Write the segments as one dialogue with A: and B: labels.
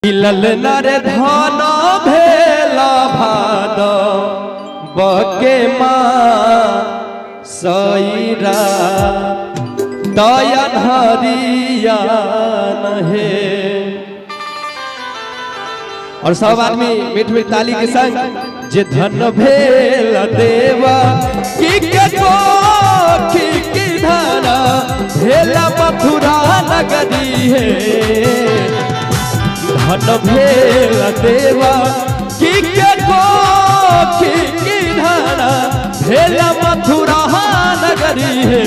A: हिलल नरे धन भेला भाद बके माँ सईरा दयन हरिया नहे। और सब आदमी मीठ मीठ ताली के संग जे धन भेल देवा की धन भेला मथुरा नगरी है। धन भेल देवा की धन भेला मथुरा नगरी है।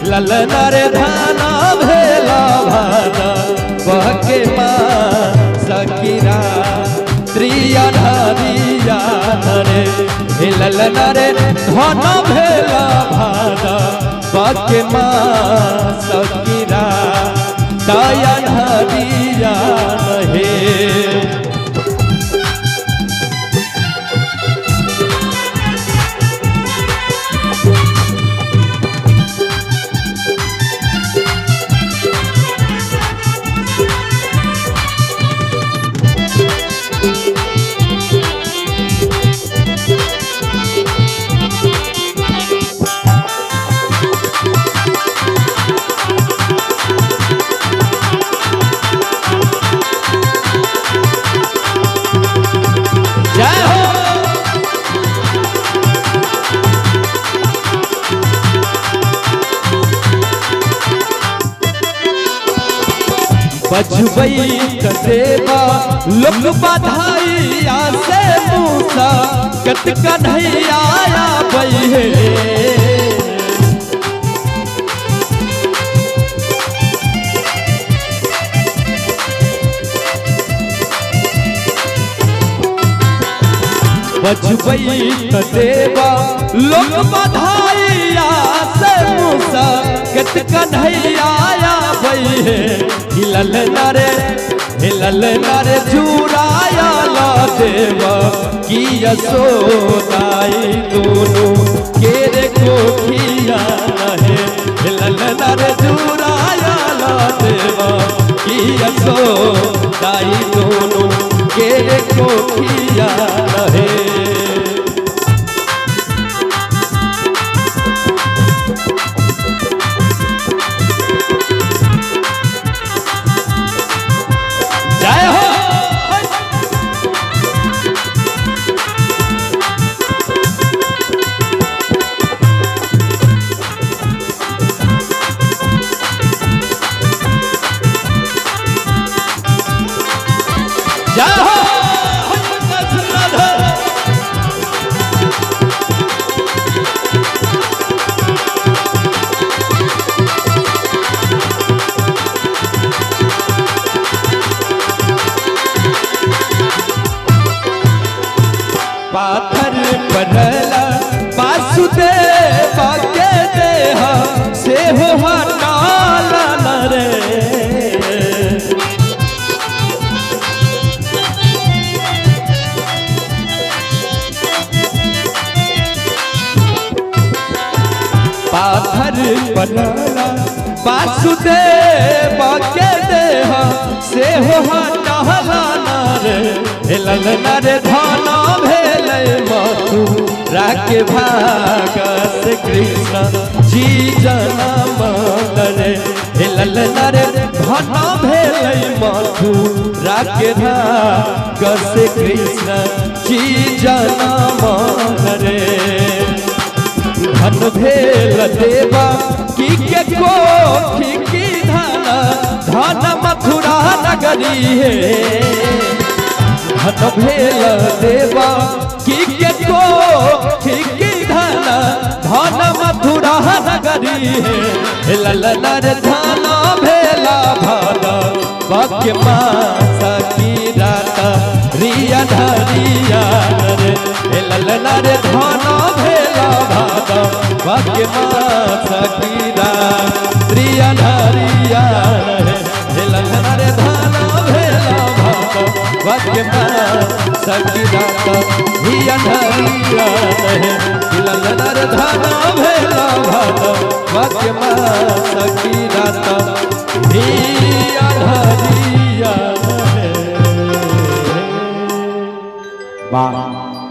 A: ललन रे धन भेला भाद बके माँ सकीरा त्रियन हरिया रे। ललन रे धन भेला भाद बके माँ सकीरा दयन हरिया हे। बजबई देवा लोक बधाइया से मूसा कत कन्हैया बई है। बजबई देवा लोक बधाइया से मूसा कत कन्हैया बई है। हिलल नरे झुराया ला देवा की यशोदाई दोनों केरे कोठिया है। हिलल नरे झुराया ला देवा की यशोदाई दोनों केरे कोठिया है। पाथर पड़ला वासुदेव के देह से हो हटाला रे। पाथर पड़ला वासुदेव के देह से हो हटाला रे। ललन रे धन भेल मथुरा के भाग से कृष्ण जी जनम रे। ललन रे धन भेल मथुरा के भाग से कृष्ण जी जनम रे। धन भेल देवा की धन धन मथुरा नगरी है। धन भेल देवा की धन धन मथुरा नगरी है। ललन रे धन भेला भाद बके माँ सकीरा रिया धरिया रे। ललन रे धन भेला भाद बके माँ सकीरा रिया धरिया रे। ललन रे धन भेला भाद बके माँ सकीरा रिया धरिया रे। ललन रे धन भेला भाद बके माँ सकीरा रिया धरिया रे।
B: वाह